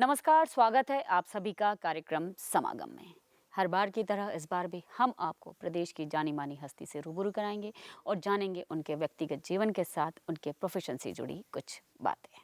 नमस्कार, स्वागत है आप सभी का कार्यक्रम समागम में। हर बार की तरह इस बार भी हम आपको प्रदेश की जानी-मानी हस्ती से रूबरू कराएंगे और जानेंगे उनके व्यक्तिगत जीवन के साथ उनके प्रोफेशन से जुड़ी कुछ बातें।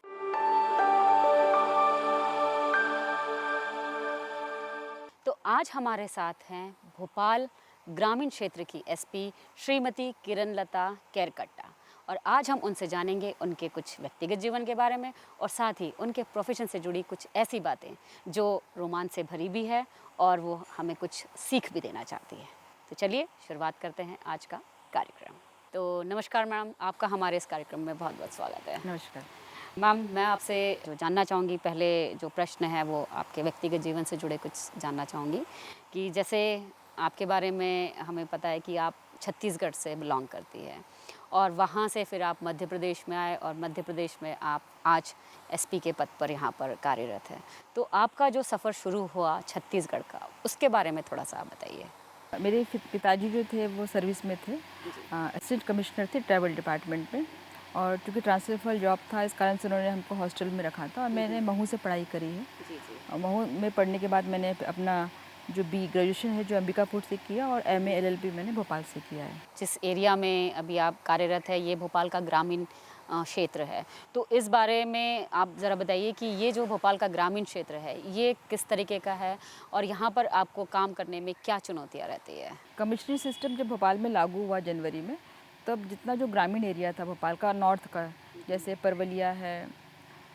तो आज हमारे साथ हैं भोपाल ग्रामीण क्षेत्र की एसपी श्रीमती किरण लता केरकट्टा और आज हम उनसे जानेंगे उनके कुछ व्यक्तिगत जीवन के बारे में और साथ ही उनके प्रोफेशन से जुड़ी कुछ ऐसी बातें जो रोमांच से भरी भी है और वो हमें कुछ सीख भी देना चाहती है। तो चलिए शुरुआत करते हैं आज का कार्यक्रम। तो नमस्कार मैडम, आपका हमारे इस कार्यक्रम में बहुत बहुत स्वागत है। नमस्कार। मैम, मैं आपसे जो जानना चाहूँगी, पहले जो प्रश्न है वो आपके व्यक्तिगत जीवन से जुड़े कुछ जानना चाहूँगी कि जैसे आपके बारे में हमें पता है कि आप छत्तीसगढ़ से बिलोंग करती है और वहाँ से फिर आप मध्य प्रदेश में आए और मध्य प्रदेश में आप आज एसपी के पद पर यहाँ पर कार्यरत है। तो आपका जो सफ़र शुरू हुआ छत्तीसगढ़ का, उसके बारे में थोड़ा सा बताइए। मेरे पिताजी जो थे वो सर्विस में थे, असिस्टेंट कमिश्नर थे ट्रैवल डिपार्टमेंट में। और चूँकि ट्रांसफर जॉब था, इस कारण से उन्होंने हमको हॉस्टल में रखा था और मैंने महू से पढ़ाई करी है। जी जी। और महू में पढ़ने के बाद मैंने अपना जो ग्रेजुएशन है जो अंबिकापुर से किया और एमए एलएलबी मैंने भोपाल से किया है। जिस एरिया में अभी आप कार्यरत है ये भोपाल का ग्रामीण क्षेत्र है, तो इस बारे में आप ज़रा बताइए कि ये जो भोपाल का ग्रामीण क्षेत्र है ये किस तरीके का है और यहाँ पर आपको काम करने में क्या चुनौतियाँ रहती है? कमिश्नरी सिस्टम जब भोपाल में लागू हुआ जनवरी में, तब जितना जो ग्रामीण एरिया था भोपाल का नॉर्थ का, जैसे परवलिया है,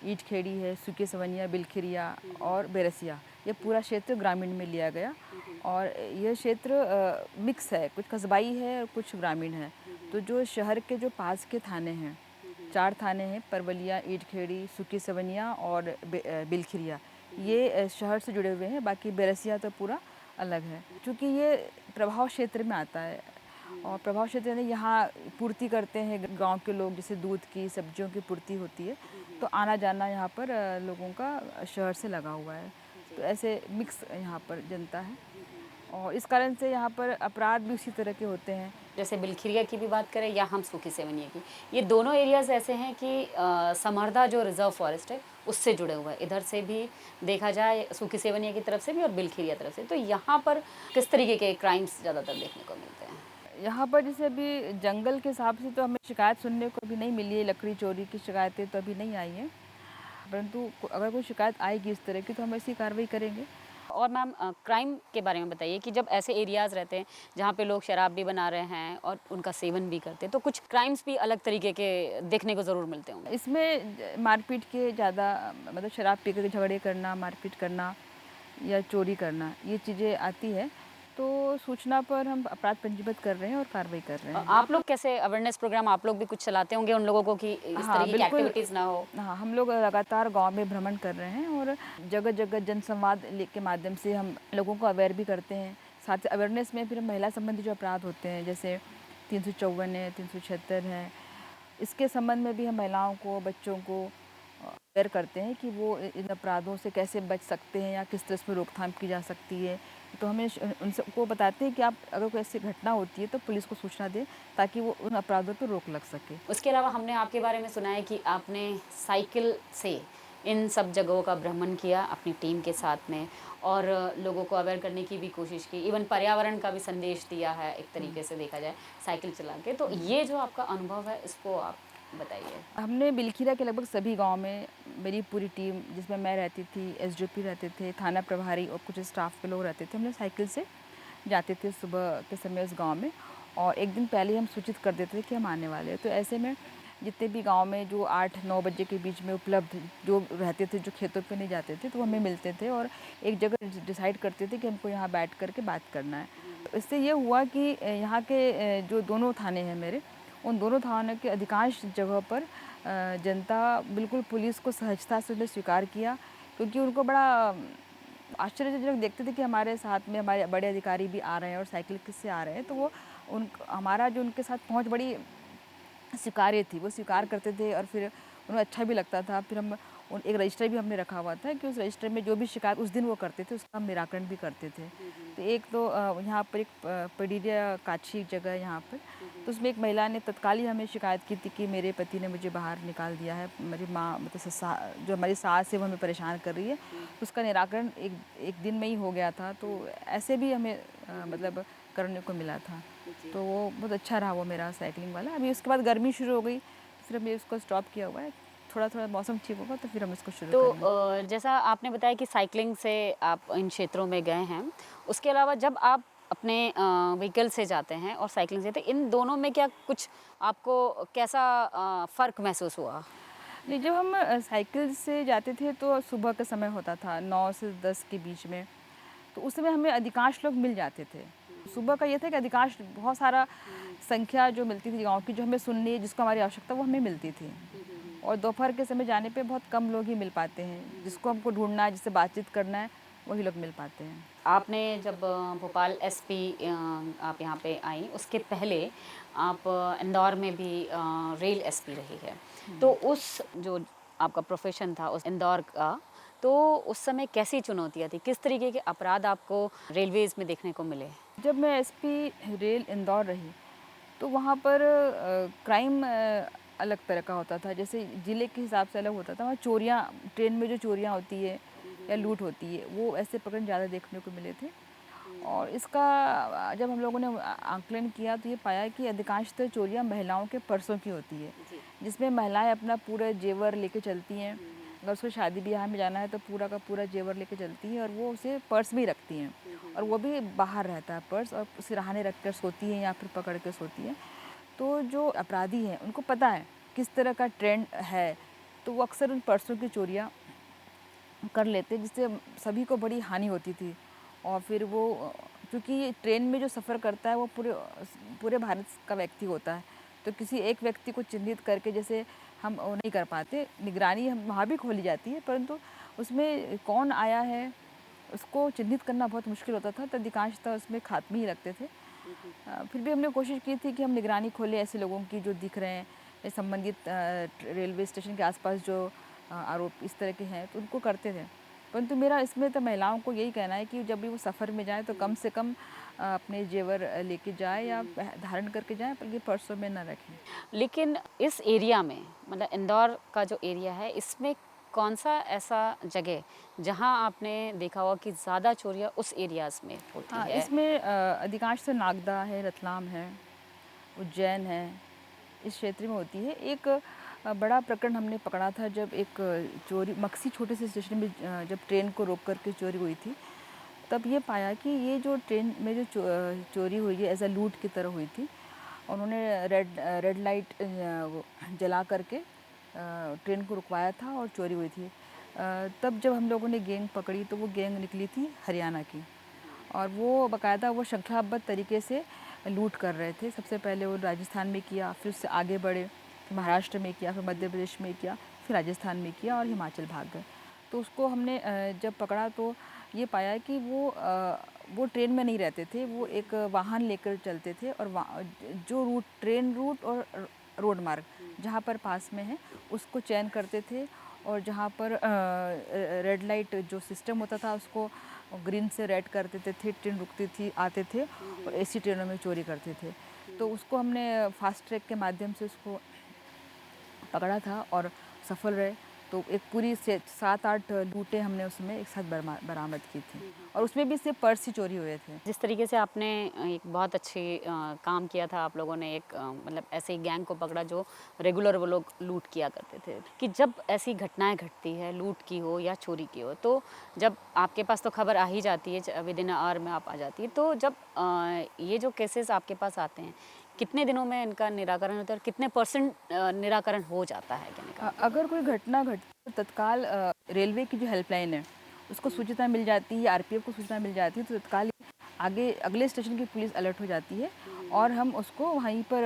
ईंट खेड़ी है, सूके सवनिया, बिलखिरिया और बेरसिया, ये पूरा क्षेत्र ग्रामीण में लिया गया। और यह क्षेत्र मिक्स है, कुछ कस्बाई है और कुछ ग्रामीण है। तो जो शहर के जो पास के थाने हैं, 4 थाने हैं, परवलिया, ईंट खेड़ी, सूकी सवनिया और बिलखिरिया, ये शहर से जुड़े हुए हैं। बाकी बेरसिया तो पूरा अलग है, क्योंकि ये प्रभाव क्षेत्र में आता है। और प्रभाव क्षेत्र यानी यहाँ पूर्ति करते हैं गांव के लोग, जैसे दूध की, सब्जियों की पूर्ति होती है, तो आना जाना यहाँ पर लोगों का शहर से लगा हुआ है। तो ऐसे मिक्स यहाँ पर जनता है और इस कारण से यहाँ पर अपराध भी उसी तरह के होते हैं। जैसे बिलखिरिया की भी बात करें या हम सूखी सेवनिया की, ये दोनों एरियाज़ ऐसे हैं कि समरदा जो रिजर्व फॉरेस्ट है उससे जुड़े हुए हैं। इधर से भी देखा जाए सूखी सेवनिया की तरफ से भी और बिलखिरिया तरफ से, तो यहाँ पर किस तरीके के क्राइम्स ज़्यादातर देखने को मिलते हैं? यहाँ पर जैसे अभी जंगल के हिसाब से तो हमें शिकायत सुनने को अभी नहीं मिली है, लकड़ी चोरी की शिकायतें तो अभी नहीं आई हैं। परंतु अगर कोई शिकायत आएगी इस तरह की तो हम ऐसी कार्रवाई करेंगे। और मैम, क्राइम के बारे में बताइए कि जब ऐसे एरियाज़ रहते हैं जहाँ पे लोग शराब भी बना रहे हैं और उनका सेवन भी करते हैं, तो कुछ क्राइम्स भी अलग तरीके के देखने को ज़रूर मिलते होंगे। इसमें मारपीट के ज़्यादा, मतलब शराब पी कर झगड़े करना, मारपीट करना या चोरी करना, ये चीज़ें आती है। तो सूचना पर हम अपराध पंजीबद्ध कर रहे हैं और कार्रवाई कर रहे हैं। आप लोग कैसे अवेयरनेस प्रोग्राम आप लोग भी कुछ चलाते होंगे उन लोगों को कि इस हाँ, तरीके की बिल्कुल। एक्टिविटीज़ ना हो? हाँ, हम लोग लगातार गांव में भ्रमण कर रहे हैं और जगह-जगह जनसंवाद के माध्यम से हम लोगों को अवेयर भी करते हैं। साथ ही अवेयरनेस में फिर महिला संबंधी जो अपराध होते हैं, जैसे 354 है, 376 है, इसके संबंध में भी हम महिलाओं को, बच्चों को अवेयर करते हैं कि वो इन अपराधों से कैसे बच सकते हैं या किस तरह इसमें रोकथाम की जा सकती है। तो हमें उनसे को बताते हैं कि आप अगर कोई ऐसी घटना होती है तो पुलिस को सूचना दें, ताकि वो उन अपराधों पर रोक लग सके। उसके अलावा हमने आपके बारे में सुना है कि आपने साइकिल से इन सब जगहों का भ्रमण किया अपनी टीम के साथ में और लोगों को अवेयर करने की भी कोशिश की, इवन पर्यावरण का भी संदेश दिया है एक तरीके से देखा जाए साइकिल चला के। तो ये जो आपका अनुभव है इसको आप बताइए। हमने बिलखीरा के लगभग सभी गांव में, मेरी पूरी टीम जिसमें मैं रहती थी, एसडीओपी रहते थे, थाना प्रभारी और कुछ स्टाफ के लोग रहते थे, हमने साइकिल से जाते थे सुबह के समय उस गांव में। और एक दिन पहले हम सूचित कर देते थे कि हम आने वाले हैं। तो ऐसे में जितने भी गांव में जो 8-9 बजे के बीच में उपलब्ध जो रहते थे, जो खेतों पे नहीं जाते थे, तो हमें मिलते थे और एक जगह डिसाइड करते थे कि हमको यहाँ बैठ करके बात करना है। तो इससे ये हुआ कि यहाँ के जो दोनों थाने हैं मेरे, उन दोनों थानों के अधिकांश जगह पर जनता बिल्कुल पुलिस को सहजता से उन्हें स्वीकार किया, क्योंकि उनको बड़ा आश्चर्यजनक देखते थे कि हमारे साथ में हमारे बड़े अधिकारी भी आ रहे हैं और साइकिल किससे आ रहे हैं। तो वो हमारा जो उनके साथ पहुंच बड़ी स्वीकार्य थी, वो स्वीकार करते थे और फिर उन्हें अच्छा भी लगता था। फिर हम एक रजिस्टर भी हमने रखा हुआ था कि उस रजिस्टर में जो भी शिकायत उस दिन वो करते थे उसका हम निराकरण भी करते थे। तो एक तो यहाँ पर एक पडीरिया काछी जगह है यहाँ पर, तो उसमें एक महिला ने तत्काल ही हमें शिकायत की थी कि मेरे पति ने मुझे बाहर निकाल दिया है, मेरी माँ मतलब जो हमारी सास है वो हमें परेशान कर रही है। तो उसका निराकरण एक एक दिन में ही हो गया था। तो ऐसे भी हमें मतलब करने को मिला था। तो वो बहुत अच्छा रहा वो मेरा साइकिलिंग वाला। अभी उसके बाद गर्मी शुरू हो गई, फिर हमने उसको स्टॉप किया हुआ है। थोड़ा थोड़ा मौसम ठीक होगा तो फिर हम इसको शुरू तो करेंगे। जैसा आपने बताया कि साइकिलिंग से आप इन क्षेत्रों में गए हैं, उसके अलावा जब आप अपने व्हीकल से जाते हैं और साइकिलिंग से, तो इन दोनों में क्या कुछ आपको कैसा फ़र्क महसूस हुआ? नहीं, जब हम साइकिल से जाते थे तो सुबह का समय होता था 9 से 10 के बीच में। तो उस समय हमें अधिकांश लोग मिल जाते थे। सुबह का ये था कि अधिकांश बहुत सारा संख्या जो मिलती थी गाँव की, जो हमें सुननी जिसको हमारी आवश्यकता वो हमें मिलती थी। और दोपहर के समय जाने पे बहुत कम लोग ही मिल पाते हैं। जिसको हमको ढूँढना है, जिससे बातचीत करना है, वही लोग मिल पाते हैं। आपने जब भोपाल एसपी आप यहाँ पे आई, उसके पहले आप इंदौर में भी रेल एसपी रही है। तो उस जो आपका प्रोफेशन था उस इंदौर का, तो उस समय कैसी चुनौतियाँ थी? किस तरीके के अपराध आपको रेलवेज़ में देखने को मिले? जब मैं एसपी रेल इंदौर रही, तो वहाँ पर क्राइम अलग तरह का होता था। जैसे ज़िले के हिसाब से अलग होता था। वहाँ चोरियाँ, ट्रेन में जो चोरियाँ होती है या लूट होती है, वो ऐसे प्रकरण ज़्यादा देखने को मिले थे। और इसका जब हम लोगों ने आकलन किया तो ये पाया कि अधिकांशतः चोरियाँ महिलाओं के पर्सों की होती है, जिसमें महिलाएं अपना पूरा जेवर लेके चलती हैं। अगर उसको शादी ब्याह में जाना है तो पूरा का पूरा जेवर लेके चलती हैं और वो उसे पर्स में ही रखती हैं। और वो भी बाहर रहता है पर्स, और सिरहाने रख कर सोती हैं या फिर पकड़ के सोती हैं। तो जो अपराधी हैं उनको पता है किस तरह का ट्रेंड है, तो वो अक्सर उन पर्सों की चोरियाँ कर लेते, जिससे सभी को बड़ी हानि होती थी। और फिर वो क्योंकि ट्रेन में जो सफ़र करता है वो पूरे पूरे भारत का व्यक्ति होता है, तो किसी एक व्यक्ति को चिन्हित करके जैसे हम वो नहीं कर पाते। निगरानी हम वहाँ भी खोली जाती है, परंतु उसमें कौन आया है उसको चिन्हित करना बहुत मुश्किल होता था। तो अधिकांशतः उसमें खात्मे ही लगते थे। फिर भी हमने कोशिश की थी कि हम निगरानी खोलें ऐसे लोगों की जो दिख रहे हैं या संबंधित रेलवे स्टेशन के आसपास जो आरोप इस तरह के हैं, तो उनको करते थे। परंतु मेरा इसमें तो महिलाओं को यही कहना है कि जब भी वो सफ़र में जाए तो कम से कम अपने जेवर लेके जाए या धारण करके जाए, बल्कि पर्सों में न रखें। लेकिन इस एरिया में, मतलब इंदौर का जो एरिया है, इसमें कौन सा ऐसा जगह जहां आपने देखा होगा कि ज़्यादा चोरियां उस एरियाज़ में होती हाँ, है? इसमें अधिकांश से नागदा है, रतलाम है, उज्जैन है, इस क्षेत्र में होती है। एक बड़ा प्रकरण हमने पकड़ा था जब एक चोरी मक्सी छोटे से स्टेशन में जब ट्रेन को रोक कर के चोरी हुई थी। तब ये पाया कि ये जो ट्रेन में जो चोरी हुई है एज़ अ लूट की तरह हुई थी। उन्होंने रेड लाइट वो जला करके ट्रेन को रुकवाया था और चोरी हुई थी। तब जब हम लोगों ने गैंग पकड़ी तो वो गैंग निकली थी हरियाणा की, और वो बाकायदा वो श्रृंखलाबद्ध तरीके से लूट कर रहे थे। सबसे पहले वो राजस्थान में किया, फिर उससे आगे बढ़े, फिर महाराष्ट्र में किया, फिर मध्य प्रदेश में किया, फिर राजस्थान में किया और हिमाचल भाग गए। तो उसको हमने जब पकड़ा तो ये पाया कि वो ट्रेन में नहीं रहते थे, वो एक वाहन लेकर चलते थे। और जो रूट, ट्रेन रूट और रोड मार्ग जहाँ पर पास में है उसको चयन करते थे। और जहाँ पर रेड लाइट जो सिस्टम होता था उसको ग्रीन से रेड कर देते थे, ट्रेन रुकती थी, आते थे और ऐसी ट्रेनों में चोरी करते थे। तो उसको हमने फास्ट ट्रैक के माध्यम से उसको पकड़ा था और सफल रहे। तो एक पूरी से 7-8 लूटें हमने उसमें एक साथ बरामद की थी, और उसमें भी सिर्फ पर्स ही चोरी हुए थे। जिस तरीके से आपने एक बहुत अच्छी काम किया था, आप लोगों ने एक मतलब ऐसे ही गैंग को पकड़ा जो रेगुलर वो लोग लूट किया करते थे, कि जब ऐसी घटनाएं घटती है, लूट की हो या चोरी की हो, तो जब आपके पास तो खबर आ ही जाती है, विद इन आवर में आप आ जाती है, तो जब ये जो केसेस आपके पास आते हैं, कितने दिनों में इनका निराकरण होता है और कितने परसेंट निराकरण हो जाता है कहने का मतलब? अगर कोई घटना घटती है तो तत्काल रेलवे की जो हेल्पलाइन है उसको सूचना मिल जाती है, आरपीएफ को सूचना मिल जाती है, तो तत्काल आगे अगले स्टेशन की पुलिस अलर्ट हो जाती है और हम उसको वहीं पर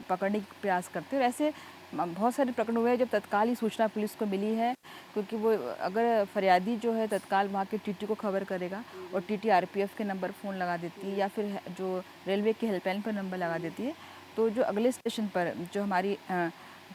पकड़ने की प्रयास करते हैं। और ऐसे बहुत सारे प्रकरण हुए हैं जब तत्काल ही सूचना पुलिस को मिली है, क्योंकि वो अगर फरियादी जो है तत्काल वहाँ के टीटी को खबर करेगा और टीटी आरपीएफ के नंबर फ़ोन लगा देती है या फिर जो रेलवे की हेल्पलाइन पर नंबर लगा देती है। तो जो अगले स्टेशन पर जो हमारी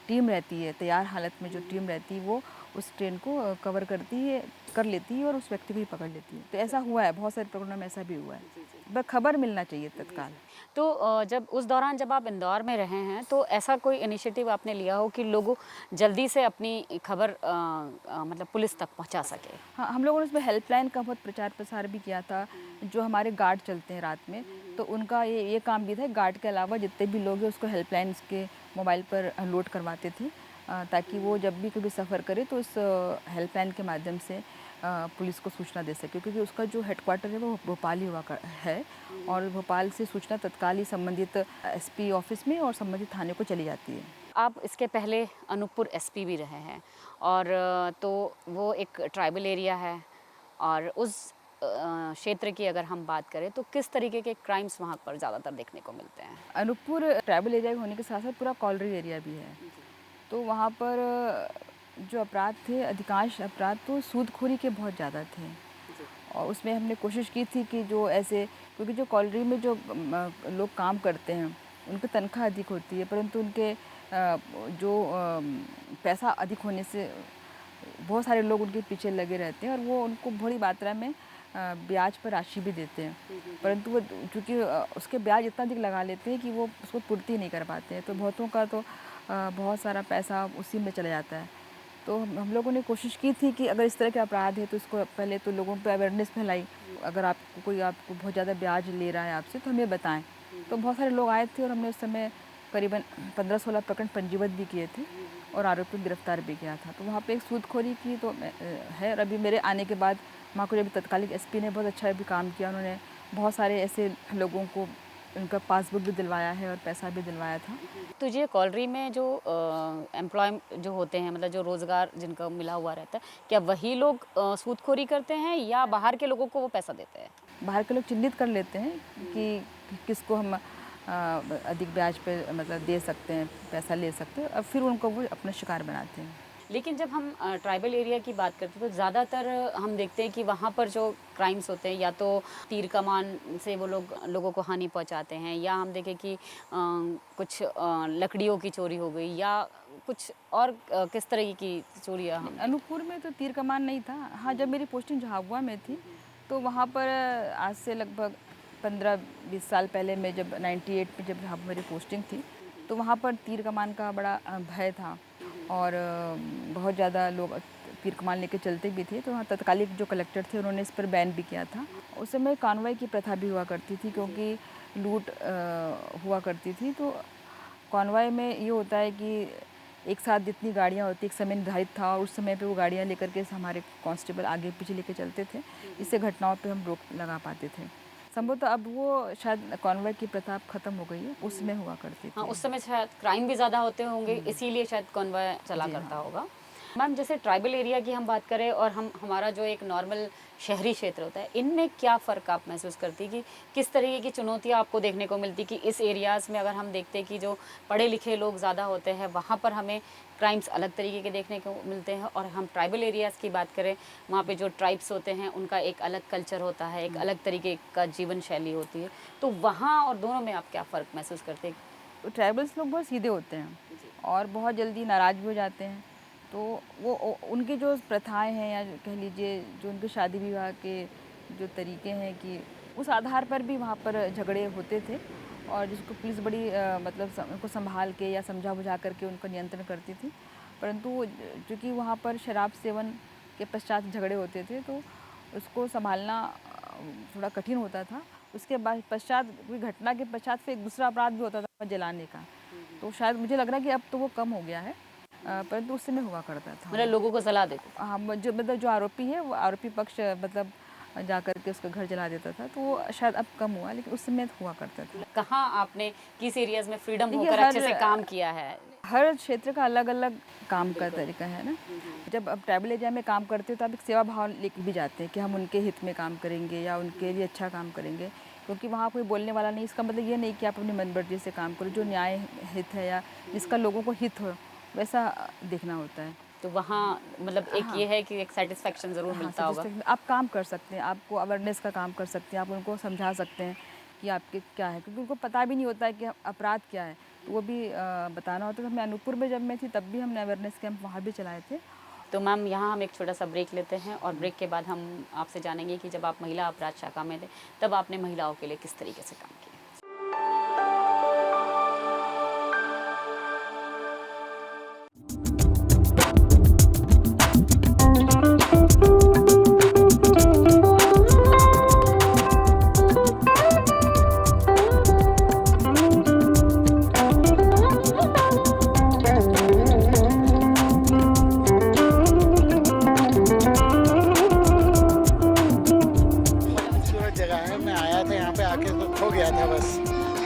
टीम रहती है, तैयार हालत में जो टीम रहती है वो उस ट्रेन को कवर करती है, कर लेती है और उस व्यक्ति को ही पकड़ लेती है। तो ऐसा हुआ है, बहुत सारे प्रकरणों में ऐसा भी हुआ है। बस खबर मिलना चाहिए तत्काल। तो जब उस दौरान जब आप इंदौर में रहे हैं तो ऐसा कोई इनिशिएटिव आपने लिया हो कि लोग जल्दी से अपनी खबर मतलब पुलिस तक पहुंचा सके? हाँ, हम लोगों ने उसमें हेल्पलाइन का बहुत प्रचार प्रसार भी किया था। जो हमारे गार्ड चलते हैं रात में, तो उनका ये काम भी था, गार्ड के अलावा जितने भी लोग हैं उसको हेल्पलाइन के मोबाइल पर लोड करवाते थे, ताकि वो जब भी कभी सफ़र करे तो इस हेल्पलाइन के माध्यम से पुलिस को सूचना दे सके, क्योंकि उसका जो हेडक्वार्टर है वो भोपाल ही है और भोपाल से सूचना तत्काल ही संबंधित एसपी ऑफिस में और संबंधित थाने को चली जाती है। आप इसके पहले अनूपपुर एसपी भी रहे हैं और तो वो एक ट्राइबल एरिया है और उस क्षेत्र की अगर हम बात करें तो किस तरीके के क्राइम्स वहाँ पर ज़्यादातर देखने को मिलते हैं? अनूपपुर ट्राइबल एरिया होने के साथ साथ पूरा कॉलरी एरिया भी है। तो वहाँ पर जो अपराध थे, अधिकांश अपराध तो सूदखोरी के बहुत ज़्यादा थे और उसमें हमने कोशिश की थी कि जो ऐसे, क्योंकि जो कॉलरी में जो लोग काम करते हैं उनकी तनख्वाह अधिक होती है, परंतु उनके जो पैसा अधिक होने से बहुत सारे लोग उनके पीछे लगे रहते हैं और वो उनको बड़ी मात्रा में ब्याज पर राशि भी देते हैं, परंतु वो चूँकि उसके ब्याज इतना अधिक लगा लेते हैं कि वो उसको पूर्ति नहीं कर पाते हैं, तो बहुतों का तो बहुत सारा पैसा उसी में चला जाता है। तो हम लोगों ने कोशिश की थी कि अगर इस तरह के अपराध है तो इसको पहले तो लोगों पे अवेयरनेस फैलाई। अगर आपको बहुत ज़्यादा ब्याज ले रहा है आपसे तो हमें बताएं। तो बहुत सारे लोग आए थे और हमने उस समय करीबन 15-16 प्रकरण पंजीबद्ध भी किए थे और आरोपी गिरफ्तार भी किया था। तो वहाँ पे एक सूदखोरी की तो है और अभी मेरे आने के बाद वहाँ को जब तत्कालिक एसपी ने बहुत अच्छा भी काम किया, उन्होंने बहुत सारे ऐसे लोगों को उनका पासबुक भी दिलवाया है और पैसा भी दिलवाया था। तो ये कॉलरी में जो एम्प्लॉय जो होते हैं, मतलब जो रोज़गार जिनका मिला हुआ रहता है, क्या वही लोग सूदखोरी करते हैं या बाहर के लोगों को वो पैसा देते हैं? बाहर के लोग चिन्हित कर लेते हैं कि किसको हम अधिक ब्याज पे मतलब दे सकते हैं, पैसा ले सकते हैं और फिर उनको वो अपना शिकार बनाते हैं। लेकिन जब हम ट्राइबल एरिया की बात करते हैं तो ज़्यादातर हम देखते हैं कि वहाँ पर जो क्राइम्स होते हैं या तो तीर कमान से वो लोगों को हानि पहुँचाते हैं, या हम देखें कि कुछ लकड़ियों की चोरी हो गई या कुछ और किस तरह की चोरियाँ हम अनूपपुर में तो तीर कमान नहीं था। हाँ, जब मेरी पोस्टिंग झाबुआ में थी तो वहाँ पर आज से लगभग 15-20 साल पहले, मैं जब 98 में जब झाबुआ मेरी पोस्टिंग थी तो वहाँ पर तीर कमान का बड़ा भय था और बहुत ज़्यादा लोग तीर कमान लेके चलते भी थे। तो वहाँ तत्कालिक जो कलेक्टर थे उन्होंने इस पर बैन भी किया था। उस समय कॉन्वॉय की प्रथा भी हुआ करती थी, क्योंकि लूट हुआ करती थी। तो कॉन्वॉय में ये होता है कि एक साथ जितनी गाड़ियाँ होती, एक समय निर्धारित था और उस समय पे वो गाड़ियाँ लेकर के हमारे कांस्टेबल आगे पीछे लेके चलते थे। इससे घटनाओं पे हम रोक लगा पाते थे। संभवतः अब वो शायद कॉन्वॉय की प्रथा अब खत्म हो गई है, उसमें हुआ करती हाँ, थी। उस समय शायद क्राइम भी ज़्यादा होते होंगे, इसीलिए शायद कॉन्वॉय चला जी हाँ। करता होगा। मैम, जैसे ट्राइबल एरिया की हम बात करें और हमारा जो एक नॉर्मल शहरी क्षेत्र होता है, इनमें क्या फ़र्क आप महसूस करती कि किस तरीके की चुनौतियाँ आपको देखने को मिलती कि इस एरियाज़ में अगर हम देखते हैं कि जो पढ़े लिखे लोग ज़्यादा होते हैं वहाँ पर हमें क्राइम्स अलग तरीके के देखने को मिलते हैं, और हम ट्राइबल एरियाज़ की बात करें वहाँ पे जो ट्राइब्स होते हैं उनका एक अलग कल्चर होता है, एक अलग तरीके का जीवन शैली होती है, तो वहाँ और दोनों में आप क्या फ़र्क महसूस करते हैं? तो ट्राइबल्स लोग बहुत सीधे होते हैं और बहुत जल्दी नाराज़ भी हो जाते हैं। तो वो उनकी जो प्रथाएं हैं या कह लीजिए जो उनके शादी विवाह के जो तरीके हैं, कि उस आधार पर भी वहाँ पर झगड़े होते थे और जिसको पुलिस बड़ी मतलब उनको संभाल के या समझा बुझा करके उनका नियंत्रण करती थी। परंतु चूँकि वहाँ पर शराब सेवन के पश्चात झगड़े होते थे तो उसको संभालना थोड़ा कठिन होता था। उसके बाद पश्चात कोई घटना के पश्चात फिर एक दूसरा अपराध भी होता था जलाने का। तो शायद मुझे लग रहा है कि अब तो वो कम हो गया है, परंतु उस समय हुआ करता था। मतलब लोगों को सलाह देते थे? हाँ, जो मतलब जो आरोपी है वो आरोपी पक्ष मतलब जा कर के उसका घर जला देता था, तो वो शायद अब कम हुआ, लेकिन उस समय हुआ करता था। कहाँ आपने किस एरियाज़ में फ्रीडम देखिए, होकर अच्छे से काम किया है? हर क्षेत्र का अलग-अलग काम का तरीका है ना। जब अब ट्राइबल एरिया में काम करते हो तो आप एक सेवा भाव लेके भी जाते हैं कि हम उनके हित में काम करेंगे या उनके लिए अच्छा काम करेंगे, क्योंकि वहाँ कोई बोलने वाला नहीं। इसका मतलब ये नहीं कि आप अपनी मनमर्जी से काम करो, जो न्याय हित है या जिसका लोगों को हित हो वैसा देखना होता है। तो वहाँ मतलब एक हाँ। ये है कि एक सैटिस्फैक्शन ज़रूर हाँ, मिलता होगा। आप काम कर सकते हैं, आपको अवेयरनेस का काम कर सकते हैं, आप उनको समझा सकते हैं कि आपके क्या है, क्योंकि उनको पता भी नहीं होता है कि अपराध क्या है, तो वो भी बताना होता है। तो मैं अनूपपुर में जब मैं थी तब भी हमने अवेयरनेस कैंप वहाँ भी चलाए थे। तो मैम यहाँ हम एक छोटा सा ब्रेक लेते हैं और ब्रेक के बाद हम आपसे जानेंगे कि जब आप महिला अपराध शाखा में थे तब आपने महिलाओं के लिए किस तरीके से काम किया।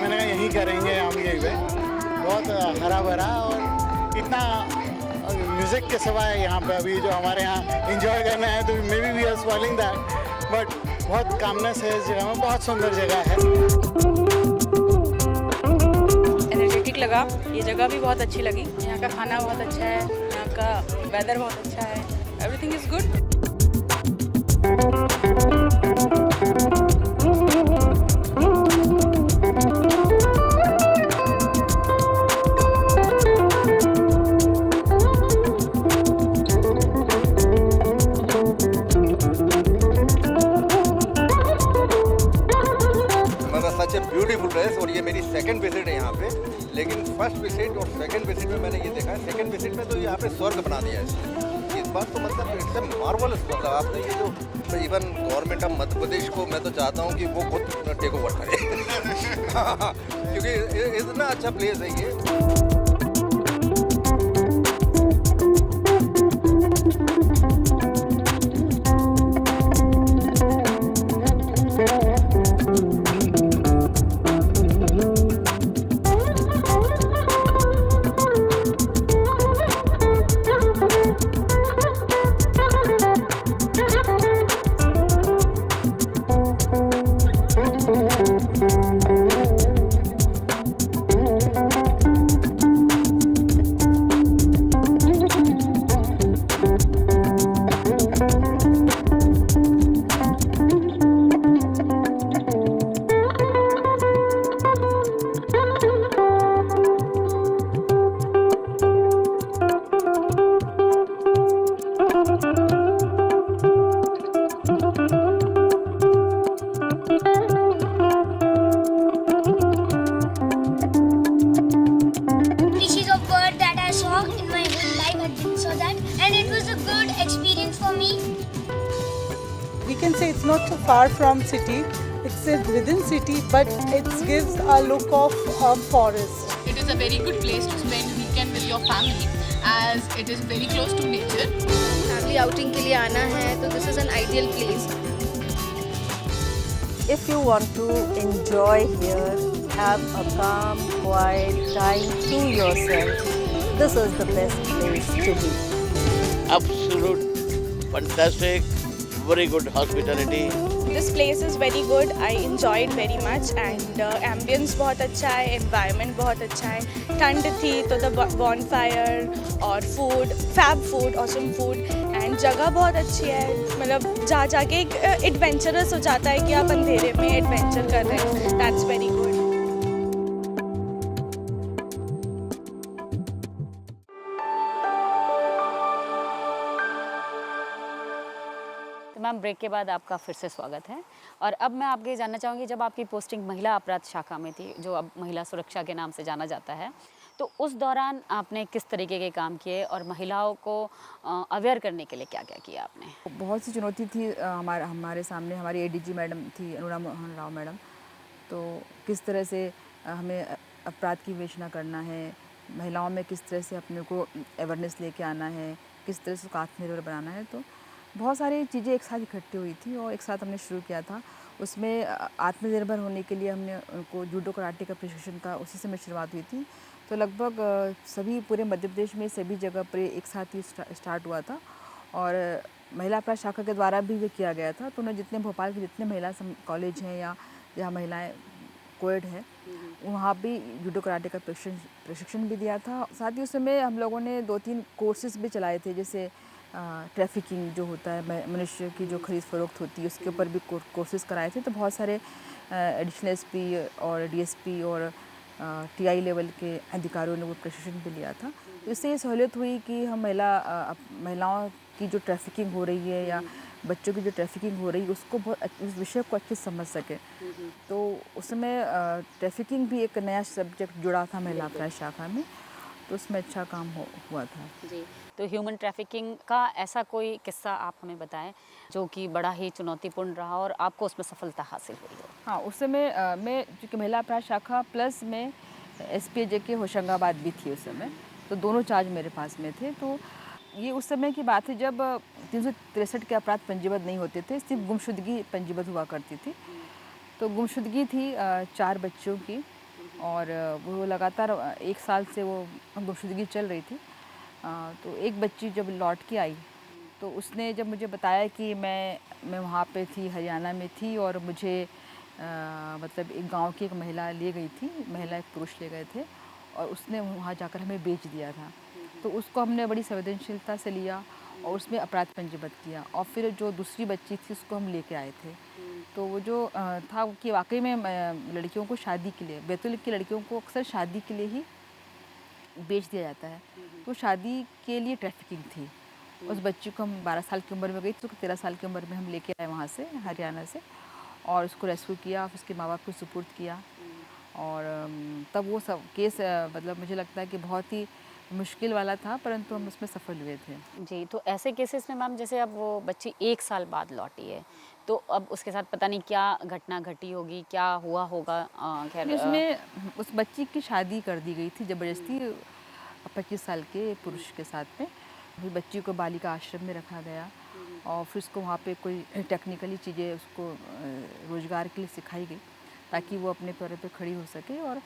मैंने कहा यहीं करेंगे हम यहीं पे, बहुत हरा भरा और इतना म्यूज़िक के सिवाय यहाँ पे अभी जो हमारे यहाँ इंजॉय करना है तो may be we are spoiling that, but बहुत कामनेस है इस जगह में, बहुत सुंदर जगह है। एनर्जेटिक लगा, ये जगह भी बहुत अच्छी लगी, यहाँ का खाना बहुत अच्छा है, यहाँ का वेदर बहुत अच्छा है, everything is good. Such a beautiful place और ये मेरी सेकंड विजिट है यहाँ पे, लेकिन फर्स्ट विजिट और सेकंड विजिट में मैंने ये देखा है, सेकंड विजिट में तो यहाँ पे स्वर्ग बना दिया है इस बार, तो मतलब इट्स ए मार्वलस। मतलब आपने ये जो even government of Madhya Pradesh को मैं तो चाहता हूँ कि वो खुद टेक ओवर करे क्योंकि इतना अच्छा प्लेस है ये। We can say it's not too far from city, it's within city, but it gives a look of forest. It is a very good place to spend weekend with your family as it is very close to nature. Family outing के लिए आना है तो this is an ideal place. If you want to enjoy here, have a calm, quiet time to yourself, this is the best place to be. Absolute, fantastic, very good hospitality. This place is very good, I enjoyed very much and ambience बहुत अच्छा है, environment बहुत अच्छा है, ठंड थी तो the bonfire और food, fab food, awesome food and जगह बहुत अच्छी है, मतलब जा जाके एक adventurous हो जाता है कि आप अंधेरे में adventure कर रहे हैं, that's very good. Ma'am break के बाद आपका फिर से स्वागत है और अब मैं आपके जानना चाहूँगी जब आपकी पोस्टिंग महिला अपराध शाखा में थी जो अब महिला सुरक्षा के नाम से जाना जाता है तो उस दौरान आपने किस तरीके के काम किए और महिलाओं को अवेयर करने के लिए क्या क्या किया आपने? बहुत सी चुनौती थी हमारे सामने। हमारी एडीजी मैडम थी अनुरा मोहन राव मैडम, तो किस तरह से हमें अपराध की विवेचना करना है, महिलाओं में किस तरह से अपने को अवेयरनेस लेके आना है, किस तरह से उसको आत्मनिर्भर बनाना है, तो बहुत सारी चीज़ें एक साथ इकट्ठी हुई थी और एक साथ हमने शुरू किया था। उसमें आत्मनिर्भर होने के लिए हमने उनको जूडो कराटे का प्रशिक्षण था, उसी से मेरी शुरुआत हुई थी। तो लगभग सभी पूरे मध्य प्रदेश में सभी जगह पर एक साथ ही स्टार्ट हुआ था और महिला अपराध शाखा के द्वारा भी ये किया गया था। तो उन्हें जितने भोपाल के जितने महिला कॉलेज हैं या जहाँ महिलाएँ कोएड है वहाँ भी जूडो कराटे का प्रशिक्षण भी दिया था। साथ ही उस समय हम लोगों ने 2-3 कोर्सेज भी चलाए थे, जैसे ट्रैफिकिंग जो होता है, मनुष्य की जो खरीद फरोख्त होती है उसके ऊपर भी कोर्सेज़ कराए थे। तो बहुत सारे एडिशनल एसपी और डीएसपी और टीआई लेवल के अधिकारियों ने वो प्रशिक्षण भी लिया था। तो इससे ये सहूलियत हुई कि हम महिलाओं की जो ट्रैफिकिंग हो रही है या बच्चों की जो ट्रैफिकिंग हो रही है उसको उस विषय को अच्छे से समझ सकें। तो उस समय ट्रैफिकिंग भी एक नया सब्जेक्ट जुड़ा था महिला अपराध शाखा में, तो उसमें अच्छा काम हुआ था। जी, तो ह्यूमन ट्रैफिकिंग का ऐसा कोई किस्सा आप हमें बताएं जो कि बड़ा ही चुनौतीपूर्ण रहा और आपको उसमें सफलता हासिल हुई हो। हाँ, उस समय मैं चूँकि महिला अपराध शाखा प्लस में एसपीजे के होशंगाबाद भी थी उस समय, तो दोनों चार्ज मेरे पास में थे। तो ये उस समय की बात है जब 363 के अपराध पंजीबद्ध नहीं होते थे, सिर्फ गुमशुदगी पंजीबद्ध हुआ करती थी। तो गुमशुदगी थी 4 बच्चों की और वो लगातार 1 साल से वो गुमशुदगी चल रही थी। तो एक बच्ची जब लौट के आई तो उसने जब मुझे बताया कि मैं वहाँ पे थी, हरियाणा में थी और मुझे मतलब एक गांव की एक महिला ले गई थी, महिला एक पुरुष ले गए थे और उसने वहाँ जाकर हमें बेच दिया था। तो उसको हमने बड़ी संवेदनशीलता से लिया और उसमें अपराध पंजीबद्ध किया और फिर जो दूसरी बच्ची थी उसको हम लेके आए थे। तो वो जो था कि वाकई में लड़कियों को शादी के लिए, बैतूल की लड़कियों को अक्सर शादी के लिए ही बेच दिया जाता है। तो शादी के लिए ट्रैफिकिंग थी। उस बच्ची को हम 12 साल की उम्र में गई तो 13 साल की उम्र में हम लेके आए वहाँ से, हरियाणा से, और उसको रेस्क्यू किया, फिर उसके माँ बाप को सुपुर्द किया। और तब वो सब केस मतलब मुझे लगता है कि बहुत ही मुश्किल वाला था, परंतु हम उसमें सफल हुए थे। जी, तो ऐसे केसेस में मैम जैसे अब वो बच्ची 1 साल बाद लौटी है, तो अब उसके साथ पता नहीं क्या घटना घटी होगी, क्या हुआ होगा। खैर उसमें उस बच्ची की शादी कर दी गई थी ज़बरदस्ती 25 साल के पुरुष के साथ में। फिर बच्ची को बालिका आश्रम में रखा गया और फिर उसको वहाँ पे कोई टेक्निकली चीज़ें उसको रोज़गार के लिए सिखाई गई ताकि वो अपने पैरों पे खड़ी हो सके और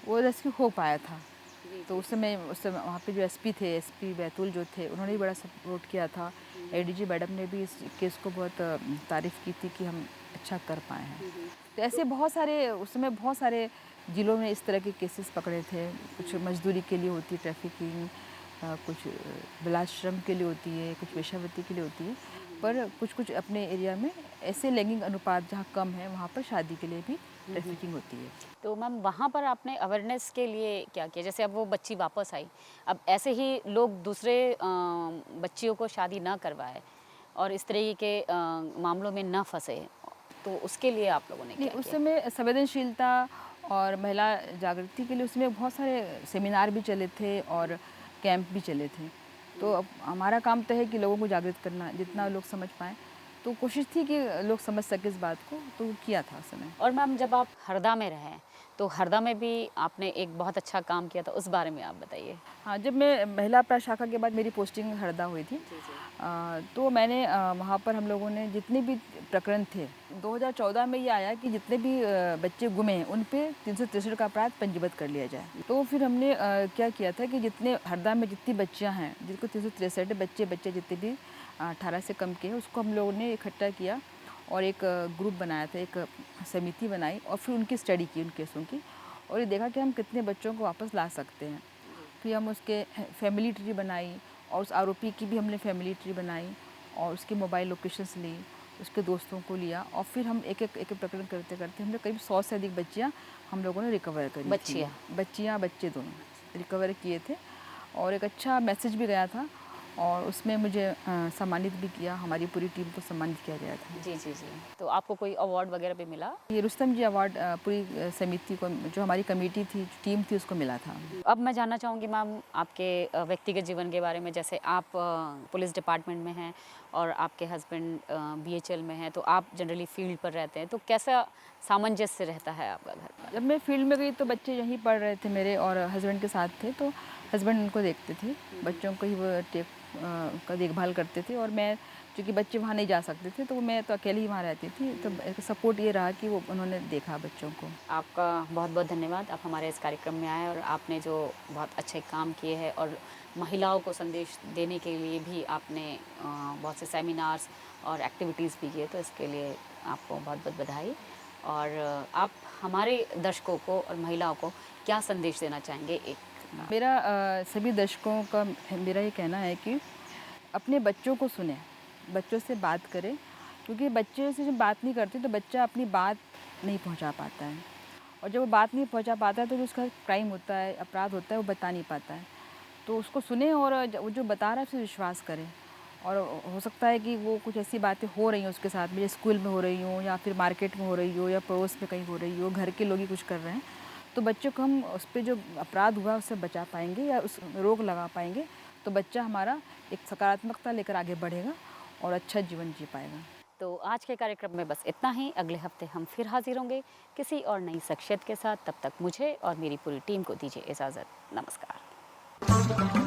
वो रेस्क्यू हो पाया था। तो उस समय वहाँ पे जो एसपी थे, एसपी बैतूल जो थे, उन्होंने भी बड़ा सपोर्ट किया था। एडीजी मैडम ने भी इस केस को बहुत तारीफ़ की थी कि हम अच्छा कर पाए हैं। तो ऐसे बहुत सारे उस समय बहुत सारे ज़िलों में इस तरह के केसेस पकड़े थे। कुछ मजदूरी के लिए होती ट्रैफिकिंग, कुछ बिलाश्रम के लिए होती है, कुछ वेश्यावृत्ति के लिए होती है, पर कुछ अपने एरिया में ऐसे लैंगिक अनुपात जहाँ कम है वहाँ पर शादी के लिए भी ट्रैफिकिंग होती है। तो मैम वहाँ पर आपने अवेयरनेस के लिए क्या किया? जैसे अब वो बच्ची वापस आई, अब ऐसे ही लोग दूसरे बच्चियों को शादी ना करवाए और इस तरह के मामलों में ना फंसे, तो उसके लिए आप लोगों ने क्या उस किया? समय संवेदनशीलता और महिला जागृति के लिए उसमें बहुत सारे सेमिनार भी चले थे और कैंप भी चले थे। तो अब हमारा काम तो है कि लोगों को जागृत करना, जितना लोग समझ पाएँ। तो कोशिश थी कि लोग समझ सके इस बात को, तो किया था उस समय। और मैम जब आप हरदा में रहे, तो हरदा में भी आपने एक बहुत अच्छा काम किया था, उस बारे में आप बताइए। हाँ, जब मैं महिला अपराध शाखा के बाद मेरी पोस्टिंग हरदा हुई थी, तो मैंने वहाँ पर हम लोगों ने जितने भी प्रकरण थे, 2014 में ये आया कि जितने भी बच्चे गुमे हैं उन पे 363 का अपराध पंजीबद्ध कर लिया जाए। तो फिर हमने क्या किया था कि जितने हरदा में जितनी बच्चियाँ हैं जिनको 363 बच्चे जितने भी 18 से कम के हैं उसको हम लोगों ने इकट्ठा किया और एक ग्रुप बनाया था, एक समिति बनाई और फिर उनकी स्टडी की उन केसों की और ये देखा कि हम कितने बच्चों को वापस ला सकते हैं। फिर हम उसके फैमिली ट्री बनाई और उस आरोपी की भी हमने फैमिली ट्री बनाई और उसके मोबाइल लोकेशंस ली, उसके दोस्तों को लिया और फिर हम एक प्रकरण करते करते हमने करीब 100 से अधिक बच्चियाँ हम लोगों ने रिकवर करी। बच्चियाँ बच्चे दोनों रिकवर किए थे और एक अच्छा मैसेज भी गया था और उसमें मुझे सम्मानित भी किया, हमारी पूरी टीम को सम्मानित किया गया था। जी जी जी, तो आपको कोई अवार्ड वगैरह भी मिला? ये रुस्तम जी अवार्ड पूरी समिति को, जो हमारी कमेटी थी, टीम थी, उसको मिला था। अब मैं जानना चाहूँगी मैम आपके व्यक्तिगत जीवन के बारे में। जैसे आप पुलिस डिपार्टमेंट में हैं और आपके हस्बैंड BHL में हैं, तो आप जनरली फील्ड पर रहते हैं, तो कैसा सामंजस्य रहता है आपका घर पर? जब मैं फील्ड में गई तो बच्चे यहीं पढ़ रहे थे मेरे और हस्बैंड के साथ थे, तो हस्बैंड उनको देखते थे, बच्चों को ही वो का देखभाल करते थे और मैं, क्योंकि बच्चे वहाँ नहीं जा सकते थे तो मैं तो अकेले ही वहाँ रहती थी। तो सपोर्ट ये रहा कि वो उन्होंने देखा बच्चों को। आपका बहुत बहुत धन्यवाद, आप हमारे इस कार्यक्रम में आए और आपने जो बहुत अच्छे काम किए हैं और महिलाओं को संदेश देने के लिए भी आपने बहुत से सेमिनार्स और एक्टिविटीज़ भी किए, तो इसके लिए आपको बहुत बहुत बधाई। और आप हमारे दर्शकों को और महिलाओं को क्या संदेश देना चाहेंगे? एक मेरा सभी दर्शकों का मेरा ये कहना है कि अपने बच्चों को सुने, बच्चों से बात करें, क्योंकि बच्चे से जब बात नहीं करते तो बच्चा अपनी बात नहीं पहुंचा पाता है, और जब वो बात नहीं पहुंचा पाता है तो जो उसका क्राइम होता है, अपराध होता है, वो बता नहीं पाता है। तो उसको सुने और वो जो बता रहा है उसे विश्वास करें। और हो सकता है कि वो कुछ ऐसी बातें हो रही हैं उसके साथ में, जैसे स्कूल में हो रही हो, या फिर मार्केट में हो रही हो, या पड़ोस में कहीं हो रही हो, घर के लोग ही कुछ कर रहे हैं, तो बच्चों को हम उस पर जो अपराध हुआ उससे बचा पाएंगे या उस रोक लगा पाएंगे, तो बच्चा हमारा एक सकारात्मकता लेकर आगे बढ़ेगा और अच्छा जीवन जी पाएगा। तो आज के कार्यक्रम में बस इतना ही। अगले हफ्ते हम फिर हाजिर होंगे किसी और नई शख्सियत के साथ। तब तक मुझे और मेरी पूरी टीम को दीजिए इजाज़त। नमस्कार।